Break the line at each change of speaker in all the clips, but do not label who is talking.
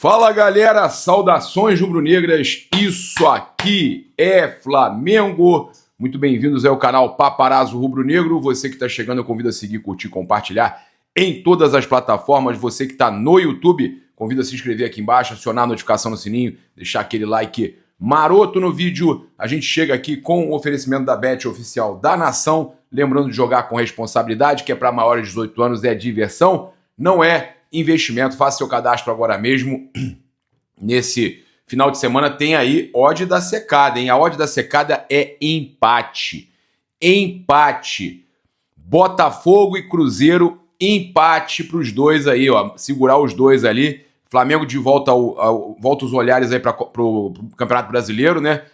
Fala galera, saudações rubro-negras, isso aqui é Flamengo. Muito bem-vindos ao canal Paparazzo Rubro-Negro. Você que está chegando, eu convido a seguir, curtir, compartilhar em todas as plataformas. Você que está no YouTube, convido a se inscrever aqui embaixo, acionar a notificação no sininho, deixar aquele like maroto no vídeo. A gente chega aqui com o oferecimento da Bet Oficial da Nação. Lembrando de jogar com responsabilidade, que é para maiores de 18 anos, é diversão, não é investimento. Faça seu cadastro agora mesmo. Nesse final de semana tem aí odd da secada, hein? A odd da secada é empate. Empate. Botafogo e Cruzeiro, empate para os dois aí, ó. Segurar os dois ali. Flamengo de volta, volta os olhares aí para o Campeonato Brasileiro, né?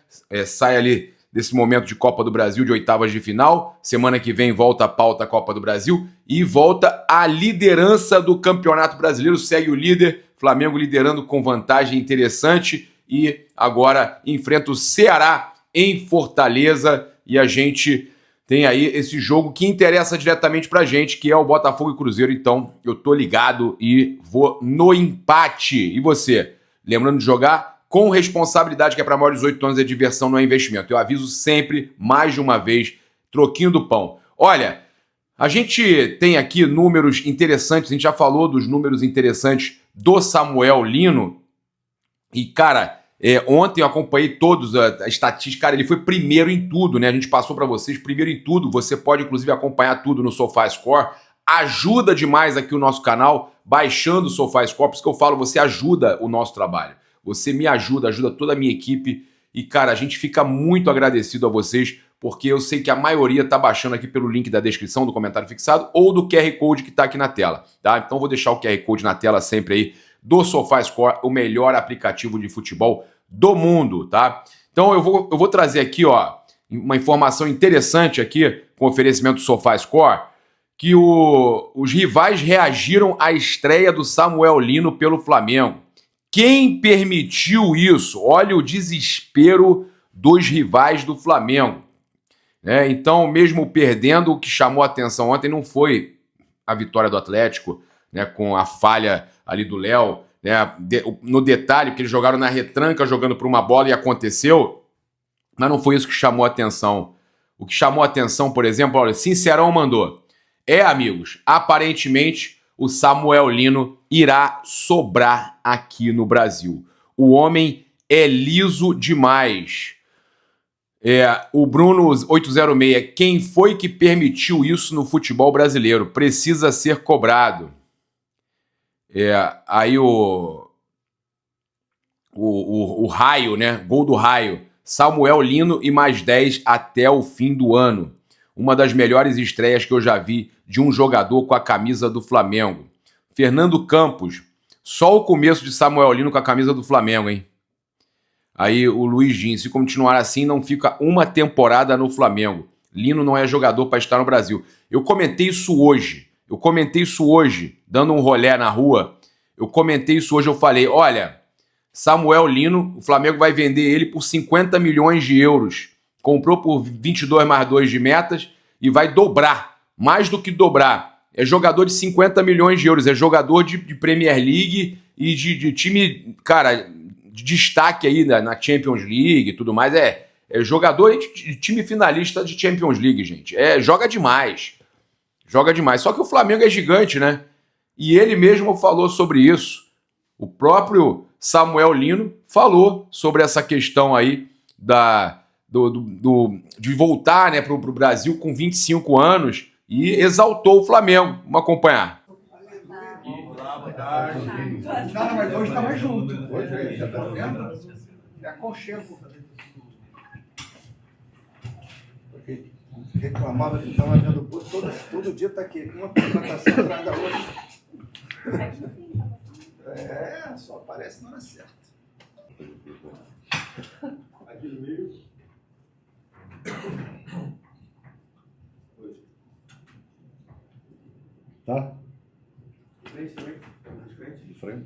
Sai ali desse momento de Copa do Brasil, de oitavas de final. Semana que vem volta a pauta Copa do Brasil e volta a liderança do Campeonato Brasileiro. Segue o líder, Flamengo liderando com vantagem interessante e agora enfrenta o Ceará em Fortaleza e a gente tem aí esse jogo que interessa diretamente pra gente, que é o Botafogo e Cruzeiro. Então eu tô ligado e vou no empate. E você? Lembrando de jogar com responsabilidade, que é para maiores de 18 anos, é diversão, não é investimento. Eu aviso sempre, mais de uma vez, troquinho do pão. Olha, a gente tem aqui números interessantes, a gente já falou dos números interessantes do Samuel Lino. E, cara, ontem eu acompanhei todos a estatística, cara, ele foi primeiro em tudo, né? A gente passou para vocês primeiro em tudo. Você pode, inclusive, acompanhar tudo no SofaScore. Ajuda demais aqui o nosso canal, baixando o SofaScore, por isso que eu falo, você ajuda o nosso trabalho. Você me ajuda, ajuda toda a minha equipe e, cara, a gente fica muito agradecido a vocês, porque eu sei que a maioria tá baixando aqui pelo link da descrição do comentário fixado ou do QR Code que tá aqui na tela, tá? Então vou deixar o QR Code na tela sempre aí do SofaScore, o melhor aplicativo de futebol do mundo, tá? Então eu vou trazer aqui, ó, uma informação interessante aqui com o oferecimento do SofaScore, que os rivais reagiram à estreia do Samuel Lino pelo Flamengo. Quem permitiu isso? Olha o desespero dos rivais do Flamengo. Então, mesmo perdendo, o que chamou a atenção ontem não foi a vitória do Atlético, né, com a falha ali do Léo, né, no detalhe, porque eles jogaram na retranca, jogando por uma bola e aconteceu, mas não foi isso que chamou a atenção. O que chamou a atenção, por exemplo, olha, Sincerão mandou. Amigos, aparentemente o Samuel Lino irá sobrar aqui no Brasil. O homem é liso demais. O Bruno 806, quem foi que permitiu isso no futebol brasileiro? Precisa ser cobrado. Aí o Raio, né? Gol do Raio. Samuel Lino e mais 10 até o fim do ano. Uma das melhores estreias que eu já vi de um jogador com a camisa do Flamengo. Fernando Campos, só o começo de Samuel Lino com a camisa do Flamengo, hein? Aí o Luiz Dins, se continuar assim, não fica uma temporada no Flamengo. Lino não é jogador para estar no Brasil. Eu comentei isso hoje, dando um rolê na rua. Eu falei, olha, Samuel Lino, o Flamengo vai vender ele por 50 milhões de euros. Comprou por 22 mais 2 de metas e vai dobrar, mais do que dobrar. É jogador de 50 milhões de euros, é jogador de Premier League e de time, cara, de destaque aí na Champions League e tudo mais. É jogador de time finalista de Champions League, gente. Joga demais. Só que o Flamengo é gigante, né? E ele mesmo falou sobre isso. O próprio Samuel Lino falou sobre essa questão aí de voltar, né, para o Brasil com 25 anos e exaltou o Flamengo. Vamos acompanhar.
Boa tarde. Não, mas hoje tá mais junto. Hoje já tá vendo? É aconchego. Porque reclamava que estava vendo todo dia tá aqui, uma contratação atrás da outra. Só aparece na hora certa. Aqui no meio.
Tá?
De frente também? De frente?
De frente.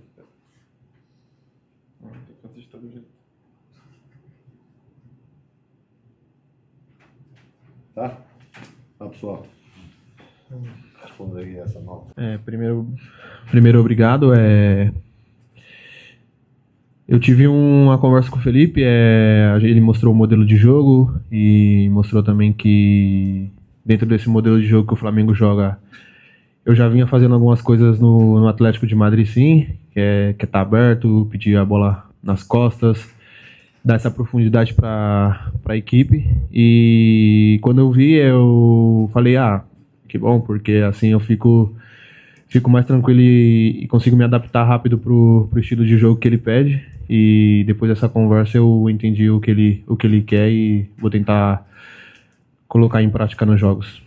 Tá? Tá, pessoal. Responda aí essa nota.
Primeiro obrigado. Eu tive uma conversa com o Felipe, ele mostrou o modelo de jogo e mostrou também que dentro desse modelo de jogo que o Flamengo joga, eu já vinha fazendo algumas coisas no Atlético de Madrid, sim, que é tá aberto, pedir a bola nas costas, dar essa profundidade para a equipe. E quando eu vi, eu falei, que bom, porque assim eu fico mais tranquilo e consigo me adaptar rápido pro estilo de jogo que ele pede. E depois dessa conversa eu entendi o que ele quer e vou tentar colocar em prática nos jogos.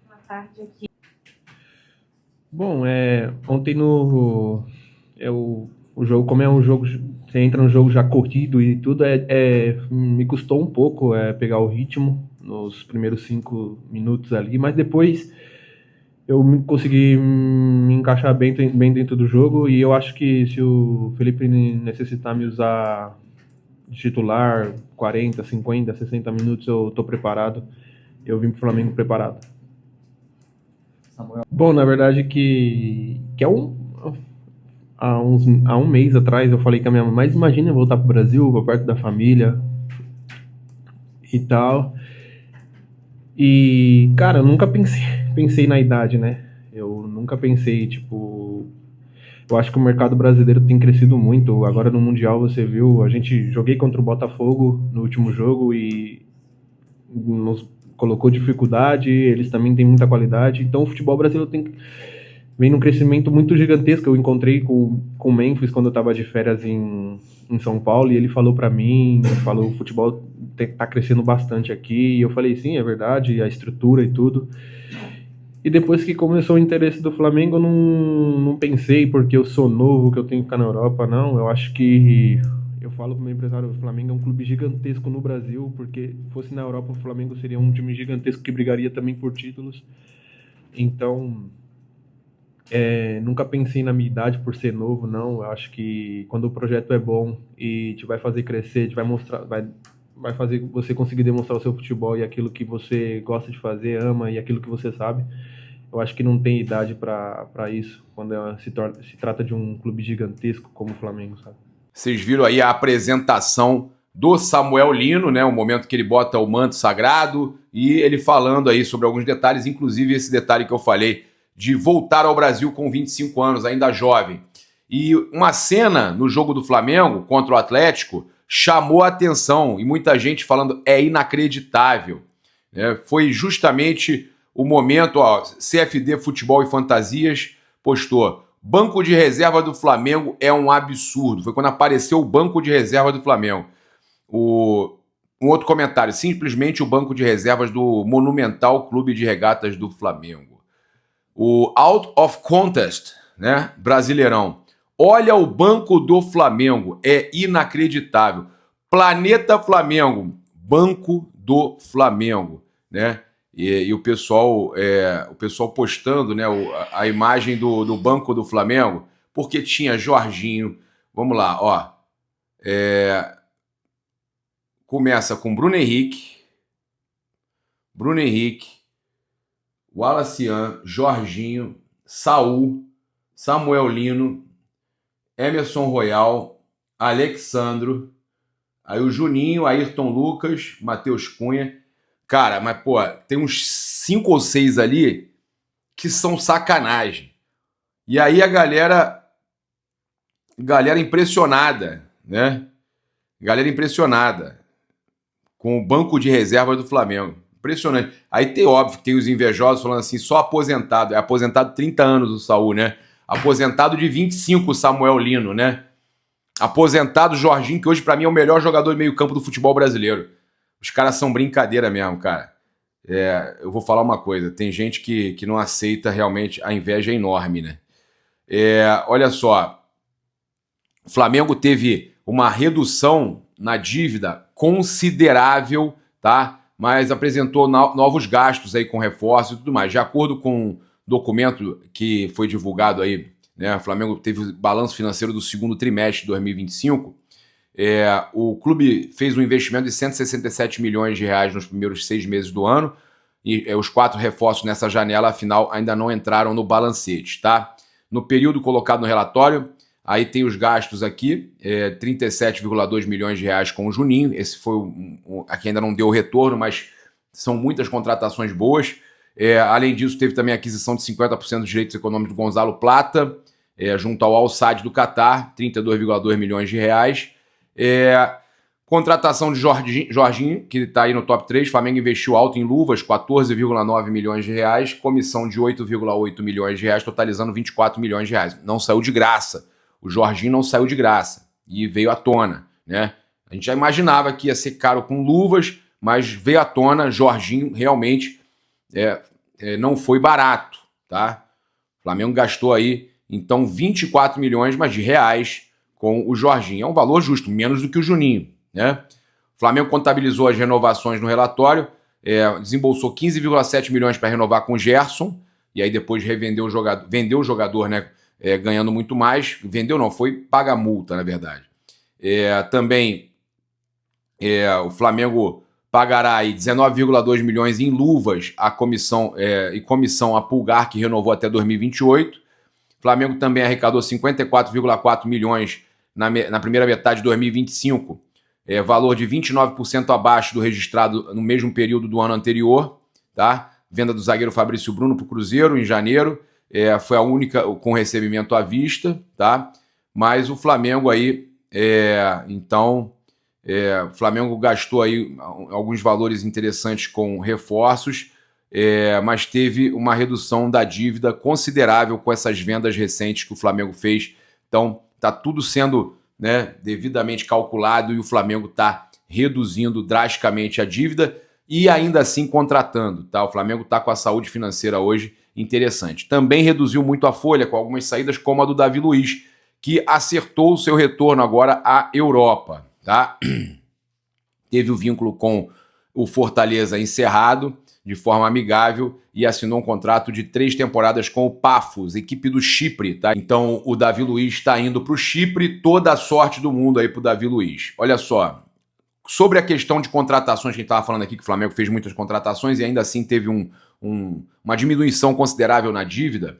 Boa tarde aqui.
Bom, ontem o jogo, como é um jogo, você entra no jogo já corrido e tudo, me custou um pouco pegar o ritmo nos primeiros 5 minutos ali, mas depois eu consegui me encaixar bem dentro do jogo e eu acho que se o Felipe necessitar me usar de titular 40, 50, 60 minutos, eu tô preparado. Eu vim pro Flamengo preparado.
Samuel.
Bom, na verdade que há um mês atrás eu falei com a minha mãe, mas imagina eu voltar pro Brasil, pra perto da família e tal. E, cara, eu nunca pensei na idade, né? Eu nunca pensei, tipo... Eu acho que o mercado brasileiro tem crescido muito. Agora no Mundial você viu, joguei contra o Botafogo no último jogo e nos colocou dificuldade, eles também têm muita qualidade. Então o futebol brasileiro vem num crescimento muito gigantesco. Eu encontrei com o Memphis quando eu estava de férias em São Paulo e ele falou para mim, o futebol tá crescendo bastante aqui. E eu falei, sim, é verdade, a estrutura e tudo. E depois que começou o interesse do Flamengo, eu não pensei porque eu sou novo, que eu tenho que ficar na Europa, não. Eu acho que, eu falo pro meu empresário, o Flamengo é um clube gigantesco no Brasil, porque fosse na Europa o Flamengo seria um time gigantesco que brigaria também por títulos. Então, nunca pensei na minha idade por ser novo, não. Eu acho que quando o projeto é bom e te vai fazer crescer, te vai mostrar, vai fazer você conseguir demonstrar o seu futebol e aquilo que você gosta de fazer, ama e aquilo que você sabe. Eu acho que não tem idade para isso, quando se trata de um clube gigantesco como o Flamengo, sabe?
Vocês viram aí a apresentação do Samuel Lino, né? O momento que ele bota o manto sagrado e ele falando aí sobre alguns detalhes, inclusive esse detalhe que eu falei de voltar ao Brasil com 25 anos, ainda jovem. E uma cena no jogo do Flamengo contra o Atlético chamou a atenção e muita gente falando é inacreditável. Foi justamente o momento, CFD Futebol e Fantasias postou: banco de reserva do Flamengo é um absurdo. Foi quando apareceu o banco de reserva do Flamengo. Um outro comentário: simplesmente o banco de reservas do monumental Clube de Regatas do Flamengo. O Out of Contest, né? Brasileirão. Olha o banco do Flamengo, é inacreditável. Planeta Flamengo, banco do Flamengo, né? E o pessoal postando, né, a imagem do banco do Flamengo, porque tinha Jorginho. Vamos lá, ó. Começa com Bruno Henrique, Wallace, Jorginho, Saul, Samuel Lino, Emerson Royal, Alexandro, aí o Juninho, Ayrton Lucas, Matheus Cunha. Cara, mas, pô, tem uns 5 ou 6 ali que são sacanagem. E aí a galera impressionada, né? Galera impressionada com o banco de reserva do Flamengo. Impressionante. Aí óbvio que tem os invejosos falando assim, só aposentado. É aposentado 30 anos o Saul, né? Aposentado de 25 o Samuel Lino, né? Aposentado Jorginho, que hoje pra mim é o melhor jogador de meio campo do futebol brasileiro. Os caras são brincadeira mesmo, cara. Eu vou falar uma coisa, tem gente que não aceita realmente, a inveja é enorme, né? Olha só, o Flamengo teve uma redução na dívida considerável, tá? Mas apresentou novos gastos aí com reforço e tudo mais. De acordo com o documento que foi divulgado aí, né? O Flamengo teve o balanço financeiro do segundo trimestre de 2025. O clube fez um investimento de 167 milhões de reais nos primeiros 6 meses do ano e os 4 reforços nessa janela, afinal, ainda não entraram no balancete, tá? No período colocado no relatório, Aí tem os gastos aqui, 37,2 milhões de reais com o Juninho. Esse foi aqui ainda não deu retorno, mas são muitas contratações boas. Além disso, teve também a aquisição de 50% dos direitos econômicos do Gonzalo Plata, junto ao Al Sadd do Catar, 32,2 milhões de reais. Contratação de Jorginho, que está aí no top 3. Flamengo investiu alto em luvas, 14,9 milhões de reais. Comissão de 8,8 milhões de reais, totalizando 24 milhões de reais. Não saiu de graça. O Jorginho não saiu de graça e veio à tona, né? A gente já imaginava que ia ser caro com luvas, mas veio à tona. Jorginho realmente não foi barato, tá? O Flamengo gastou aí, então, 24 milhões mas de reais com o Jorginho. É um valor justo, menos do que o Juninho, né? O Flamengo contabilizou as renovações no relatório, desembolsou 15,7 milhões para renovar com o Gerson, e aí depois revendeu o jogador, vendeu o jogador, né? Ganhando muito mais. Vendeu não, foi paga multa, na verdade. Também o Flamengo pagará aí 19,2 milhões em luvas à comissão e comissão a Pulgar, que renovou até 2028. O Flamengo também arrecadou 54,4 milhões na primeira metade de 2025, valor de 29% abaixo do registrado no mesmo período do ano anterior, tá? Venda do zagueiro Fabrício Bruno para o Cruzeiro em janeiro, foi a única com recebimento à vista, tá? Mas o Flamengo aí, o Flamengo gastou aí alguns valores interessantes com reforços, mas teve uma redução da dívida considerável com essas vendas recentes que o Flamengo fez. Então, está tudo sendo, né, devidamente calculado e o Flamengo está reduzindo drasticamente a dívida e ainda assim contratando, tá? O Flamengo está com a saúde financeira hoje interessante. Também reduziu muito a folha com algumas saídas, como a do Davi Luiz, que acertou o seu retorno agora à Europa, tá? Teve o vínculo com o Fortaleza encerrado de forma amigável e assinou um contrato de 3 temporadas com o Pafos, equipe do Chipre, tá? Então o Davi Luiz está indo para o Chipre, toda a sorte do mundo aí para o Davi Luiz. Olha só, sobre a questão de contratações, que a gente estava falando aqui que o Flamengo fez muitas contratações e ainda assim teve uma diminuição considerável na dívida,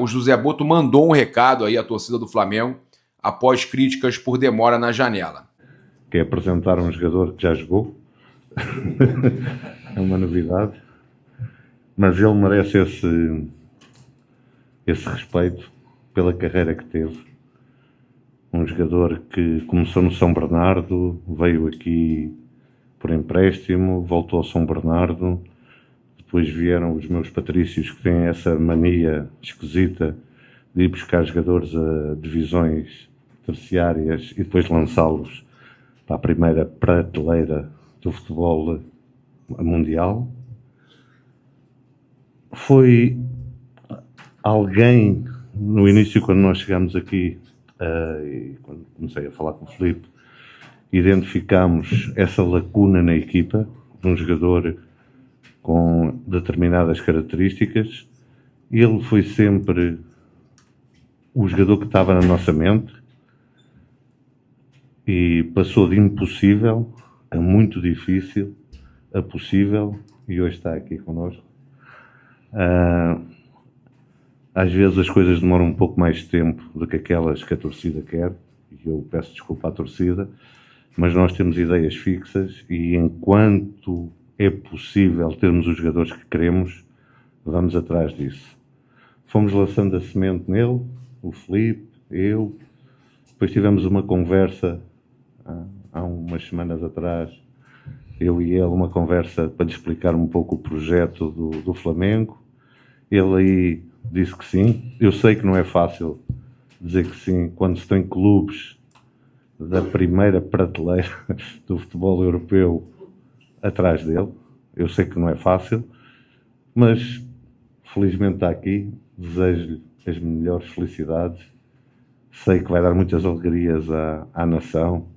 o José Boto mandou um recado aí à torcida do Flamengo após críticas por demora na janela.
Que é apresentar um jogador que já jogou. É uma novidade. Mas ele merece esse respeito pela carreira que teve. Um jogador que começou no São Bernardo, veio aqui por empréstimo, voltou ao São Bernardo. Depois vieram os meus patrícios que têm essa mania esquisita de ir buscar jogadores a divisões terciárias e depois lançá-los para a primeira prateleira do futebol mundial. Foi alguém, no início, quando nós chegámos aqui, e quando comecei a falar com o Filipe, identificámos essa lacuna na equipa, de um jogador com determinadas características. Ele foi sempre o jogador que estava na nossa mente e passou de impossível a muito difícil, a possível, e hoje está aqui connosco. Às vezes as coisas demoram um pouco mais de tempo do que aquelas que a torcida quer, e eu peço desculpa à torcida, mas nós temos ideias fixas e enquanto é possível termos os jogadores que queremos, vamos atrás disso. Fomos lançando a semente nele, o Filipe, eu, depois tivemos uma conversa há umas semanas atrás, eu e ele, uma conversa para lhe explicar um pouco o projeto do Flamengo. Ele aí disse que sim. Eu sei que não é fácil dizer que sim quando se tem clubes da primeira prateleira do futebol europeu atrás dele. Eu sei que não é fácil, mas felizmente está aqui. Desejo-lhe as melhores felicidades. Sei que vai dar muitas alegrias à nação.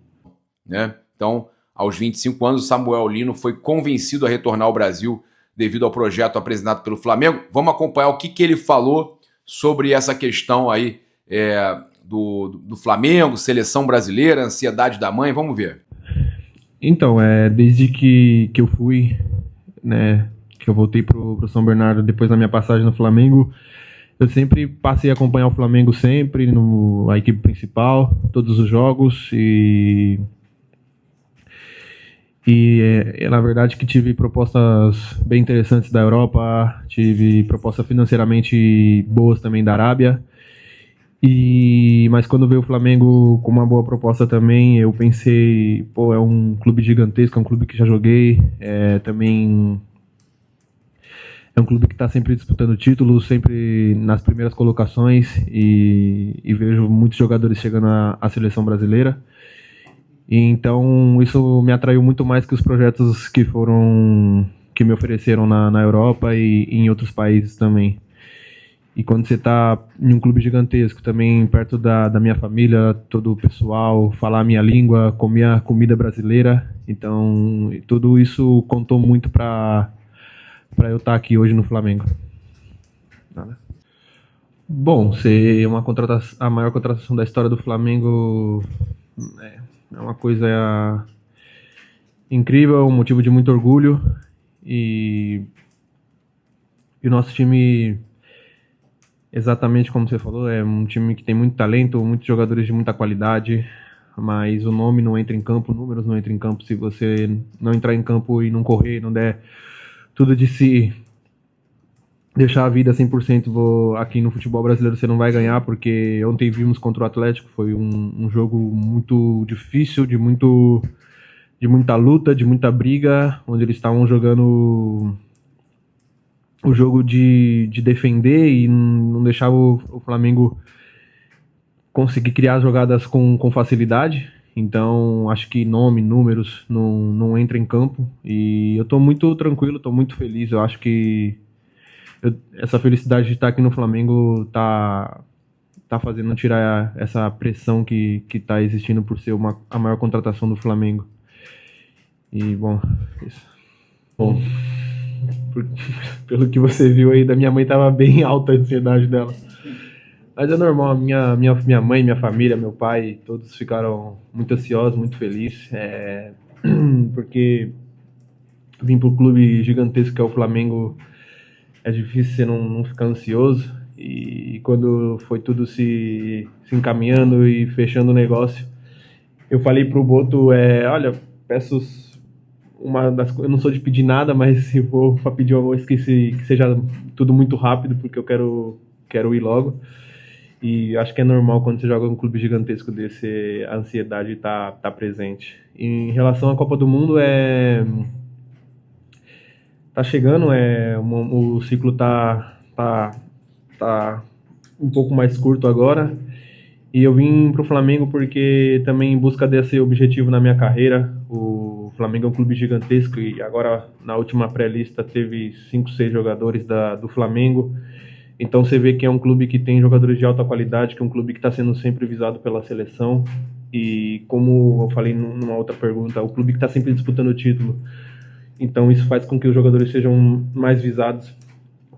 Então, aos 25 anos, o Samuel Lino foi convencido a retornar ao Brasil devido ao projeto apresentado pelo Flamengo. Vamos acompanhar o que ele falou sobre essa questão aí do Flamengo, seleção brasileira, ansiedade da mãe. Vamos ver.
Então, desde que eu fui, né, que eu voltei pro São Bernardo depois da minha passagem no Flamengo, Eu sempre passei a acompanhar o Flamengo sempre, a equipe principal, todos os jogos, na verdade que tive propostas bem interessantes da Europa, tive propostas financeiramente boas também da Arábia, mas quando veio o Flamengo com uma boa proposta também, eu pensei, pô, é um clube gigantesco, é um clube que já joguei, também é um clube que está sempre disputando títulos, sempre nas primeiras colocações, e vejo muitos jogadores chegando à seleção brasileira. E então isso me atraiu muito mais que os projetos que me ofereceram na Europa e em outros países também. E quando você está em um clube gigantesco, também perto da minha família, todo o pessoal, falar a minha língua, comer a comida brasileira, então tudo isso contou muito para eu estar aqui hoje no Flamengo. Nada. Bom, ser a maior contratação da história do Flamengo é uma coisa incrível, um motivo de muito orgulho, e o nosso time, exatamente como você falou, é um time que tem muito talento, muitos jogadores de muita qualidade, mas o nome não entra em campo, números não entram em campo se você não entrar em campo e não correr, não der tudo de si, deixar a vida 100%, aqui no futebol brasileiro você não vai ganhar, porque ontem vimos contra o Atlético, foi um jogo muito difícil, de muita luta, de muita briga, onde eles estavam jogando o jogo de defender e não deixava o Flamengo conseguir criar jogadas com facilidade. Então acho que números não entra em campo, e eu tô muito tranquilo, tô muito feliz. Eu acho que essa felicidade de estar aqui no Flamengo tá fazendo tirar essa pressão que tá existindo por ser a maior contratação do Flamengo. E bom, isso. Bom, pelo que você viu aí, da minha mãe tava bem alta a ansiedade dela. Mas é normal, minha mãe, minha família, meu pai, todos ficaram muito ansiosos, muito felizes, porque vim pro clube gigantesco que é o Flamengo, é difícil você não ficar ansioso, e quando foi tudo se encaminhando e fechando o negócio, eu falei pro Boto, olha, peço eu não sou de pedir nada, mas se for para pedir uma coisa que seja tudo muito rápido, porque eu quero ir logo. E acho que é normal quando você joga um clube gigantesco desse, a ansiedade tá presente. Em relação à Copa do Mundo, tá chegando, o ciclo tá um pouco mais curto agora, e eu vim pro Flamengo porque também em busca desse objetivo na minha carreira. O Flamengo é um clube gigantesco, e agora na última pré-lista teve 5, 6 jogadores do Flamengo. Então você vê que é um clube que tem jogadores de alta qualidade, que é um clube que está sendo sempre visado pela seleção. E como eu falei numa outra pergunta, o clube que está sempre disputando o título. Então isso faz com que os jogadores sejam mais visados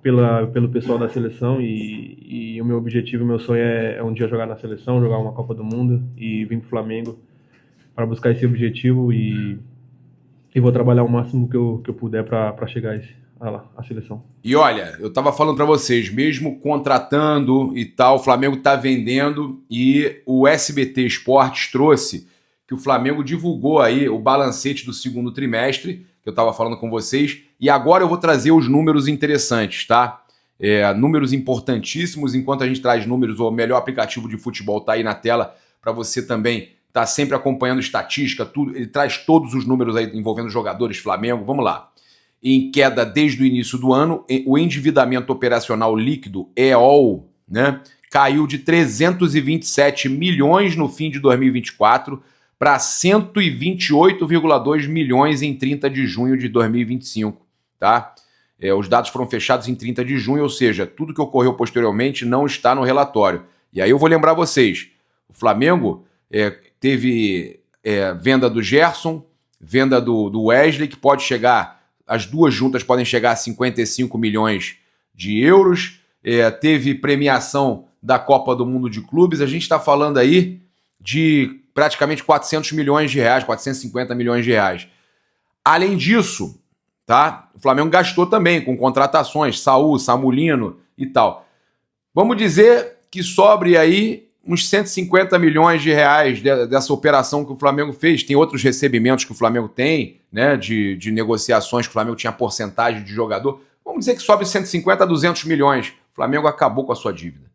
pelo pessoal da seleção. E o meu objetivo, o meu sonho é um dia jogar na seleção, jogar uma Copa do Mundo e vir para o Flamengo para buscar esse objetivo. E vou trabalhar o máximo que eu puder para chegar a seleção.
E olha, eu tava falando para vocês, mesmo contratando e tal, o Flamengo tá vendendo, e o SBT Esportes trouxe que o Flamengo divulgou aí o balancete do segundo trimestre, que eu tava falando com vocês, e agora eu vou trazer os números interessantes, tá? Números importantíssimos. Enquanto a gente traz números, o melhor aplicativo de futebol tá aí na tela para você também tá sempre acompanhando estatística, tudo. Ele traz todos os números aí envolvendo jogadores Flamengo. Vamos lá. Em queda desde o início do ano, o endividamento operacional líquido, EOL, né, caiu de 327 milhões no fim de 2024 para 128,2 milhões em 30 de junho de 2025. Tá? Os dados foram fechados em 30 de junho, ou seja, tudo que ocorreu posteriormente não está no relatório. E aí eu vou lembrar vocês, o Flamengo teve venda do Gerson, venda do Wesley, que pode chegar... As duas juntas podem chegar a 55 milhões de euros. Teve premiação da Copa do Mundo de Clubes. A gente está falando aí de praticamente 400 milhões de reais, 450 milhões de reais. Além disso, tá? O Flamengo gastou também com contratações, Saúl, Samulino e tal. Vamos dizer que sobre aí uns 150 milhões de reais dessa operação que o Flamengo fez. Tem outros recebimentos que o Flamengo tem, né, de negociações que o Flamengo tinha porcentagem de jogador. Vamos dizer que sobe 150 a 200 milhões. O Flamengo acabou com a sua dívida.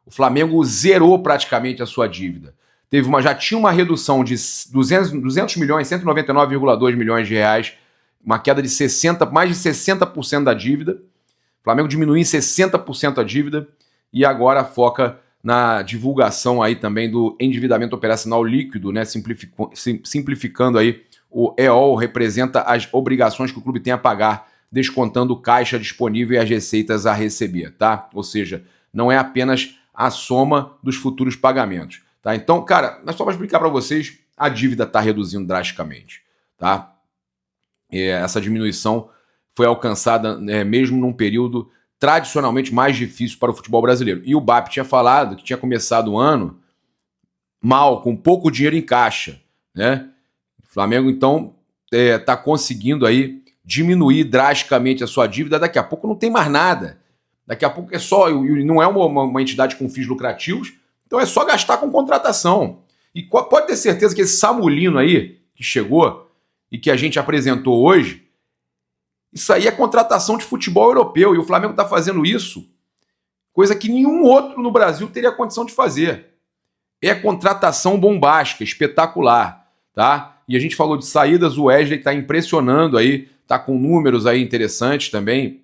O Flamengo zerou praticamente a sua dívida. Já tinha uma redução de 200 milhões, 199,2 milhões de reais, uma queda de mais de 60% da dívida. O Flamengo diminuiu em 60% a dívida e agora foca na divulgação aí também do endividamento operacional líquido, né? Simplificando aí, o EOL representa as obrigações que o clube tem a pagar, descontando o caixa disponível e as receitas a receber, tá? Ou seja, não é apenas a soma dos futuros pagamentos, tá? Então, cara, mas só para explicar para vocês, a dívida está reduzindo drasticamente, tá? Essa diminuição foi alcançada mesmo num período tradicionalmente mais difícil para o futebol brasileiro. E o BAP tinha falado que tinha começado o ano mal, com pouco dinheiro em caixa, né? O Flamengo, então, está conseguindo aí diminuir drasticamente a sua dívida. Daqui a pouco não tem mais nada. Daqui a pouco não é uma entidade com fins lucrativos, então é só gastar com contratação. E pode ter certeza que esse Samulino aí, que chegou e que a gente apresentou hoje, isso aí é contratação de futebol europeu, e o Flamengo está fazendo isso, coisa que nenhum outro no Brasil teria condição de fazer. É contratação bombástica, espetacular, tá? E a gente falou de saídas, o Wesley está impressionando aí, está com números aí interessantes também.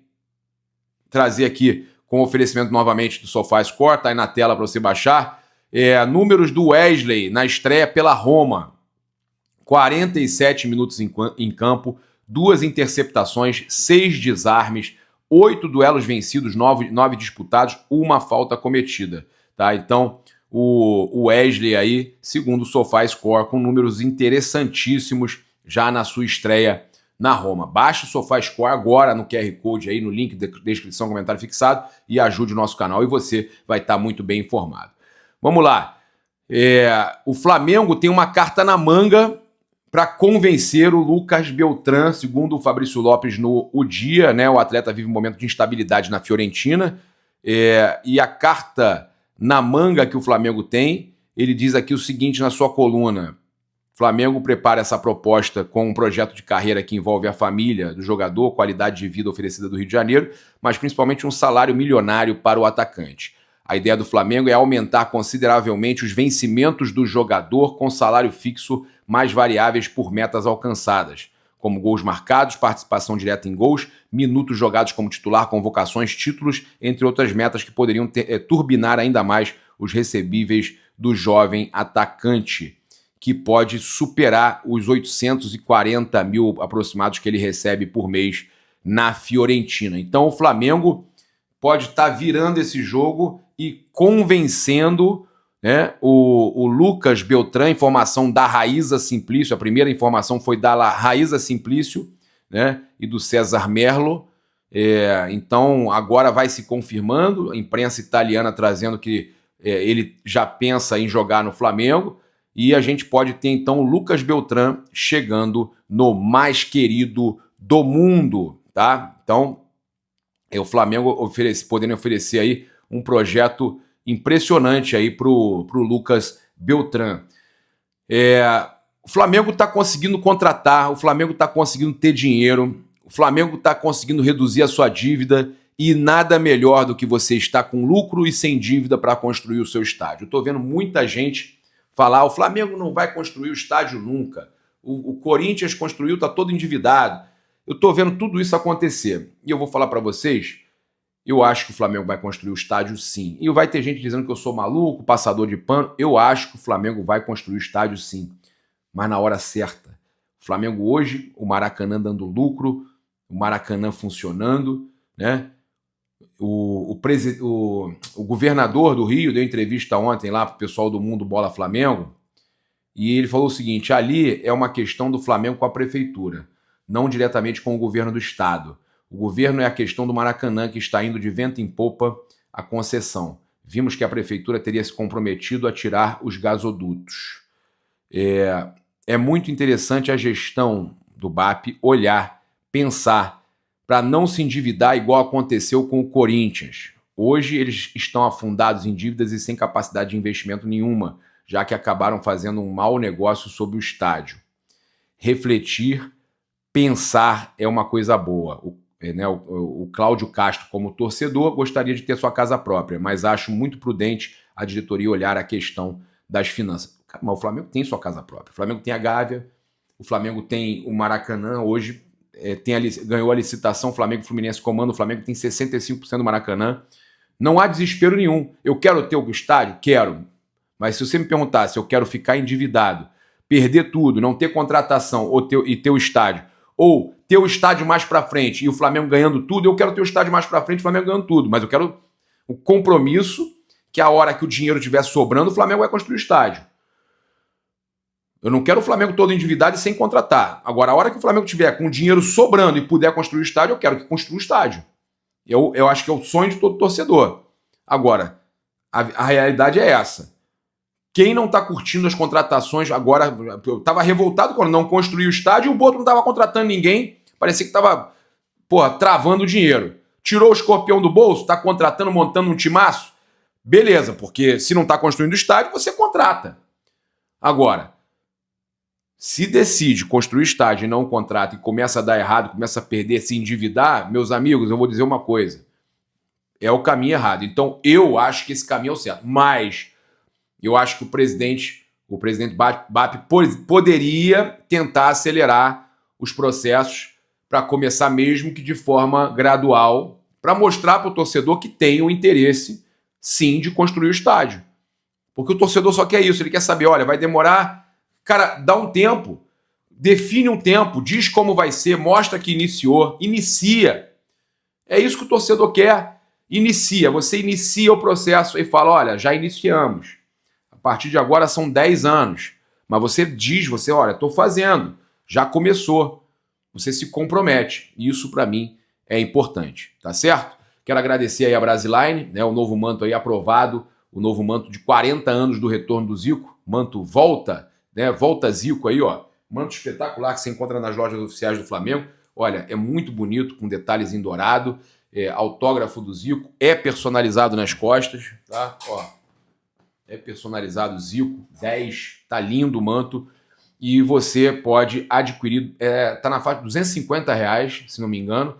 Trazer aqui com oferecimento novamente do SofaScore, tá aí na tela para você baixar. Números do Wesley na estreia pela Roma. 47 minutos em campo, 2 interceptações, 6 desarmes, 8 duelos vencidos, 9 disputados, 1 falta cometida, tá? Então, o Wesley aí, segundo o SofaScore, com números interessantíssimos já na sua estreia na Roma. Baixe o SofaScore agora no QR Code aí, no link da descrição, comentário fixado, e ajude o nosso canal e você vai estar muito bem informado. Vamos lá. O Flamengo tem uma carta na manga para convencer o Lucas Beltrán, segundo o Fabrício Lopes no O Dia, né? O atleta vive um momento de instabilidade na Fiorentina, e a carta na manga que o Flamengo tem, ele diz aqui o seguinte na sua coluna: Flamengo prepara essa proposta com um projeto de carreira que envolve a família do jogador, qualidade de vida oferecida do Rio de Janeiro, mas principalmente um salário milionário para o atacante. A ideia do Flamengo é aumentar consideravelmente os vencimentos do jogador com salário fixo mais variáveis por metas alcançadas, como gols marcados, participação direta em gols, minutos jogados como titular, convocações, títulos, entre outras metas que poderiam turbinar ainda mais os recebíveis do jovem atacante, que pode superar os 840 mil aproximados que ele recebe por mês na Fiorentina. Então o Flamengo pode estar virando esse jogo e convencendo, né, o Lucas Beltrán. Informação da Raíza Simplício, a primeira informação foi da Raíza Simplício, né, e do César Merlo. Então agora vai se confirmando, a imprensa italiana trazendo que ele já pensa em jogar no Flamengo, e a gente pode ter então o Lucas Beltrán chegando no mais querido do mundo, tá? Então o Flamengo podendo oferecer aí um projeto impressionante aí pro Lucas Beltrán. O Flamengo está conseguindo contratar, o Flamengo está conseguindo ter dinheiro, o Flamengo está conseguindo reduzir a sua dívida, e nada melhor do que você estar com lucro e sem dívida para construir o seu estádio. Eu estou vendo muita gente falar: o Flamengo não vai construir o estádio nunca, o Corinthians construiu, está todo endividado. Eu estou vendo tudo isso acontecer, e eu vou falar para vocês, eu acho que o Flamengo vai construir o estádio sim. E vai ter gente dizendo que eu sou maluco, passador de pano. Eu acho que o Flamengo vai construir o estádio sim, mas na hora certa. O Flamengo hoje, o Maracanã dando lucro, o Maracanã funcionando, né? O governador do Rio deu entrevista ontem lá para o pessoal do Mundo Bola Flamengo, e ele falou o seguinte: ali é uma questão do Flamengo com a prefeitura, não diretamente com o governo do estado. O governo é a questão do Maracanã, que está indo de vento em popa a concessão. Vimos que a prefeitura teria se comprometido a tirar os gasodutos. É muito interessante a gestão do BAP olhar, pensar, para não se endividar igual aconteceu com o Corinthians. Hoje eles estão afundados em dívidas e sem capacidade de investimento nenhuma, já que acabaram fazendo um mau negócio sobre o estádio. Refletir, pensar é uma coisa boa. O Cláudio Castro, como torcedor, gostaria de ter sua casa própria, mas acho muito prudente a diretoria olhar a questão das finanças. Mas o Flamengo tem sua casa própria. O Flamengo tem a Gávea, o Flamengo tem o Maracanã, hoje ganhou a licitação, o Flamengo e o Fluminense comando, o Flamengo tem 65% do Maracanã. Não há desespero nenhum. Eu quero ter o estádio? Quero. Mas se você me perguntar se eu quero ficar endividado, perder tudo, não ter contratação e ter o estádio, ou ter o estádio mais pra frente e o Flamengo ganhando tudo, eu quero ter o estádio mais pra frente e o Flamengo ganhando tudo. Mas eu quero o compromisso que a hora que o dinheiro estiver sobrando, o Flamengo vai construir o estádio. Eu não quero o Flamengo todo endividado e sem contratar. Agora, a hora que o Flamengo tiver com o dinheiro sobrando e puder construir o estádio, eu quero que construa o estádio. Eu acho que é o sonho de todo torcedor. Agora, a realidade é essa. Quem não está curtindo as contratações agora... Eu estava revoltado quando não construiu o estádio e o Boto não estava contratando ninguém. Parecia que estava, travando o dinheiro. Tirou o escorpião do bolso, está contratando, montando um timaço. Beleza, porque se não está construindo o estádio, você contrata. Agora, se decide construir estádio e não contrata e começa a dar errado, começa a perder, se endividar, meus amigos, eu vou dizer uma coisa. É o caminho errado. Então, eu acho que esse caminho é o certo. Mas eu acho que o presidente BAP poderia tentar acelerar os processos para começar mesmo que de forma gradual, para mostrar para o torcedor que tem o interesse, sim, de construir o estádio. Porque o torcedor só quer isso, ele quer saber, olha, vai demorar... Cara, dá um tempo, define um tempo, diz como vai ser, mostra que iniciou, inicia. É isso que o torcedor quer, inicia. Você inicia o processo e fala, olha, já iniciamos. A partir de agora são 10 anos. Mas você diz, olha, estou fazendo, já começou. Você se compromete. E isso, para mim, é importante, tá certo? Quero agradecer aí a Brasiline, né, o novo manto aí aprovado, o novo manto de 40 anos do retorno do Zico, manto Volta, né? Volta Zico aí, ó. Manto espetacular que você encontra nas lojas oficiais do Flamengo. Olha, é muito bonito, com detalhes em dourado. Autógrafo do Zico. É personalizado nas costas, tá? Ó, é personalizado Zico 10. Tá lindo o manto. E você pode adquirir. Tá na faixa de R$250, se não me engano.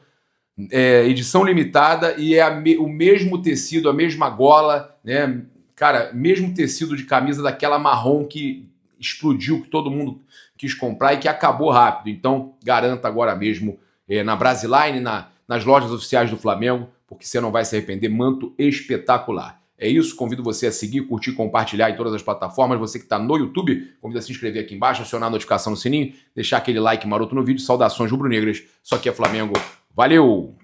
Edição limitada e o mesmo tecido, a mesma gola, né? Cara, mesmo tecido de camisa daquela marrom que explodiu, que todo mundo quis comprar e que acabou rápido. Então, garanta agora mesmo na Brasiline, nas lojas oficiais do Flamengo, porque você não vai se arrepender. Manto espetacular. É isso, convido você a seguir, curtir, compartilhar em todas as plataformas. Você que está no YouTube, convido a se inscrever aqui embaixo, acionar a notificação no sininho, deixar aquele like maroto no vídeo. Saudações rubro-negras, só que é Flamengo. Valeu!